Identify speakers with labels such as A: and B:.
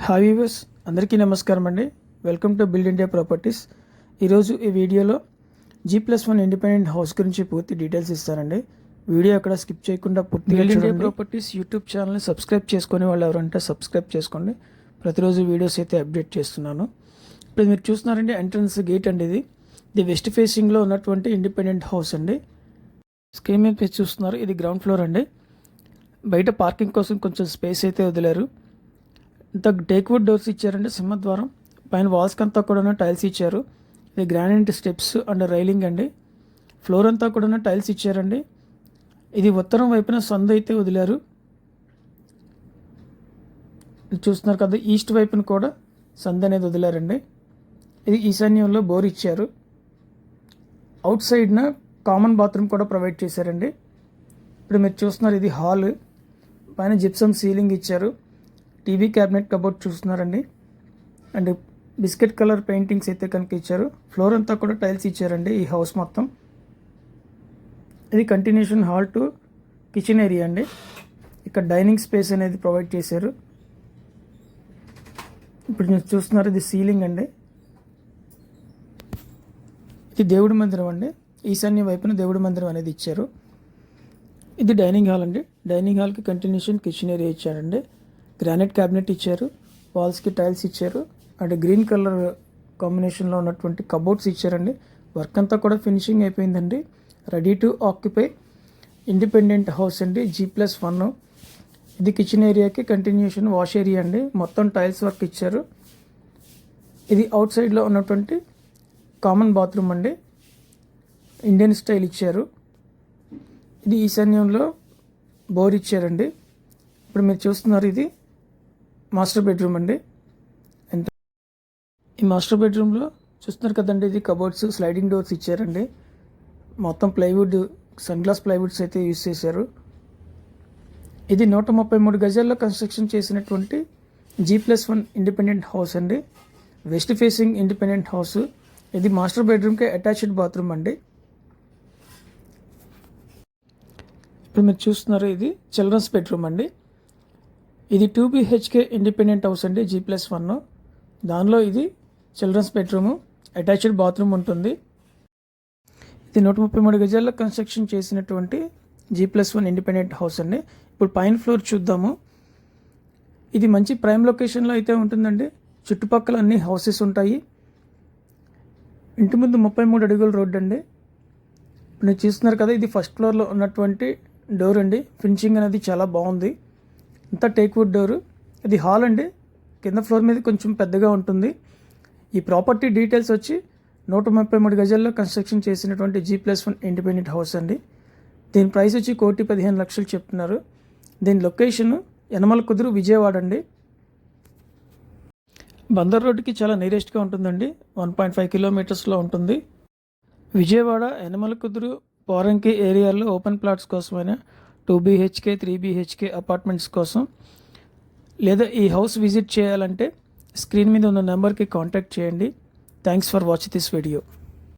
A: Hi viewers, అందరికీ నమస్కారం అండి. Welcome to build India properties. ఈరోజు ఈ వీడియోలో G+1 ఇండిపెండెంట్ హౌస్ గురించి పూర్తి డీటెయిల్స్ ఇస్తానండి. వీడియో అక్కడ స్కిప్ చేయకుండా పూర్తిగా బిల్డ్ ఇండియా ప్రాపర్టీస్ యూట్యూబ్ ఛానల్ని సబ్స్క్రైబ్ చేసుకునే వాళ్ళు ఎవరంటే సబ్స్క్రైబ్ చేసుకోండి. ప్రతిరోజు వీడియోస్ అయితే అప్డేట్ చేస్తున్నాను. ఇప్పుడు మీరు చూస్తున్నారండి, ఎంట్రన్స్ గేట్ అండి. ఇది వెస్ట్ ఫేసింగ్లో ఉన్నటువంటి ఇండిపెండెంట్ హౌస్ అండి. స్క్రీన్ మీద చూస్తున్నారు, ఇది గ్రౌండ్ ఫ్లోర్ అండి. బయట పార్కింగ్ కోసం కొంచెం స్పేస్ అయితే వదిలారు. ఇంత టేక్వుడ్ డోర్స్ ఇచ్చారండి, సింహద్వారం పైన వాల్స్కి అంతా కూడా టైల్స్ ఇచ్చారు. ఇది గ్రానైట్ స్టెప్స్ అండ్ రైలింగ్ అండి. ఫ్లోర్ అంతా కూడా టైల్స్ ఇచ్చారండి. ఇది ఉత్తరం వైపున సందు అయితే వదిలారు. చూస్తున్నారు కదా, ఈస్ట్ వైపున కూడా సందు అనేది వదిలారండి. ఇది ఈశాన్యంలో బోర్ ఇచ్చారు. అవుట్ సైడ్న కామన్ బాత్రూమ్ కూడా ప్రొవైడ్ చేశారండి. ఇప్పుడు మీరు చూస్తున్నారు, ఇది హాల్. పైన జిప్సమ్ సీలింగ్ ఇచ్చారు. టీవీ క్యాబినెట్ కబోర్డ్ చూస్తున్నారండి. అండ్ బిస్కెట్ కలర్ పెయింటింగ్స్ అయితే కనుక ఇచ్చారు. ఫ్లోర్ అంతా కూడా టైల్స్ ఇచ్చారండి ఈ హౌస్ మొత్తం. ఇది continuation hall to kitchen area అండి. ఇక్కడ డైనింగ్ స్పేస్ అనేది ప్రొవైడ్ చేశారు. ఇప్పుడు మీరు చూస్తున్నారు, ఇది సీలింగ్ అండి. ఇది దేవుడి మందిరం అండి. ఈశాన్య వైపున దేవుడి మందిరం అనేది ఇచ్చారు. ఇది డైనింగ్ హాల్ అండి. డైనింగ్ హాల్కి కంటిన్యూషన్ కిచెన్ ఏరియా ఇచ్చారండి. గ్రానైట్ క్యాబినెట్ ఇచ్చారు. వాల్స్కి టైల్స్ ఇచ్చారు. అండ్ గ్రీన్ కలర్ కాంబినేషన్లో ఉన్నటువంటి కబోర్డ్స్ ఇచ్చారండి. వర్క్ అంతా కూడా ఫినిషింగ్ అయిపోయిందండి. Ready to occupy independent house అండి, G+1. ఇది కిచెన్ ఏరియాకి కంటిన్యూషన్ వాష్ ఏరియా అండి. మొత్తం టైల్స్ వర్క్ ఇచ్చారు. ఇది అవుట్ సైడ్లో ఉన్నటువంటి కామన్ బాత్రూమ్ అండి. ఇండియన్ స్టైల్ ఇచ్చారు. ఇది ఈశాన్యంలో బోర్ ఇచ్చారండి. ఇప్పుడు మీరు చూస్తున్నారు, ఇది మాస్టర్ బెడ్రూమ్ అండి. ఈ మాస్టర్ బెడ్రూమ్లో చూస్తున్నారు కదండి, ఇది కబోర్డ్స్, స్లైడింగ్ డోర్స్ ఇచ్చారండి. మొత్తం ప్లైవుడ్, సన్ గ్లాస్ ప్లైవుడ్స్ అయితే యూజ్ చేశారు. ఇది 133 గజాల్లో కన్స్ట్రక్షన్ చేసినటువంటి G+1 ఇండిపెండెంట్ హౌస్ అండి. West facing independent house. ఇది మాస్టర్ బెడ్రూమ్కి అటాచ్డ్ బాత్రూమ్ అండి. ఇప్పుడు మీరు చూస్తున్నారు, ఇది చిల్డ్రన్స్ బెడ్రూమ్ అండి. ఇది 2 BHK ఇండిపెండెంట్ హౌస్ అండి, G+1. దానిలో ఇది చిల్డ్రన్స్ బెడ్రూము, అటాచ్డ్ బాత్రూమ్ ఉంటుంది. ఇది 133 గజాల్లో కన్స్ట్రక్షన్ చేసినటువంటి G+1 ఇండిపెండెంట్ హౌస్ అండి. ఇప్పుడు పైన ఫ్లోర్ చూద్దాము. ఇది మంచి ప్రైమ్ లొకేషన్లో అయితే ఉంటుందండి. చుట్టుపక్కల అన్ని హౌసెస్ ఉంటాయి. ఇంటి ముందు 33 అడుగుల రోడ్ అండి. ఇప్పుడు మీరు చూస్తున్నారు కదా, ఇది ఫస్ట్ ఫ్లోర్లో ఉన్నటువంటి డోర్ అండి. ఫినిషింగ్ అనేది చాలా బాగుంది. అంతా టేక్వుడ్ డోరు. ఇది హాల్ అండి. కింద ఫ్లోర్ మీద కొంచెం పెద్దగా ఉంటుంది. ఈ ప్రాపర్టీ డీటెయిల్స్ వచ్చి 133 గజాల్లో కన్స్ట్రక్షన్ చేసినటువంటి G+1 ఇండిపెండెంట్ హౌస్ అండి. దీని ప్రైస్ వచ్చి 1,15,00,000 చెప్తున్నారు. దీని లొకేషన్ యనమలకుదురు, విజయవాడ అండి. బందర్ రోడ్డుకి చాలా నియరెస్ట్గా ఉంటుందండి. 1.5 కిలోమీటర్స్లో ఉంటుంది. విజయవాడ, యనమలకుదురు, పోరంకి ఏరియాలో ఓపెన్ ప్లాట్స్ కోసమైనా 2 BHK 3 BHK అపార్ట్మెంట్స్ కోసం లేదా ఈ హౌస్ విజిట్ చేయాలంటే స్క్రీన్ మీద ఉన్న నెంబర్కి కాంటాక్ట్ చేయండి. Thanks for watching this video.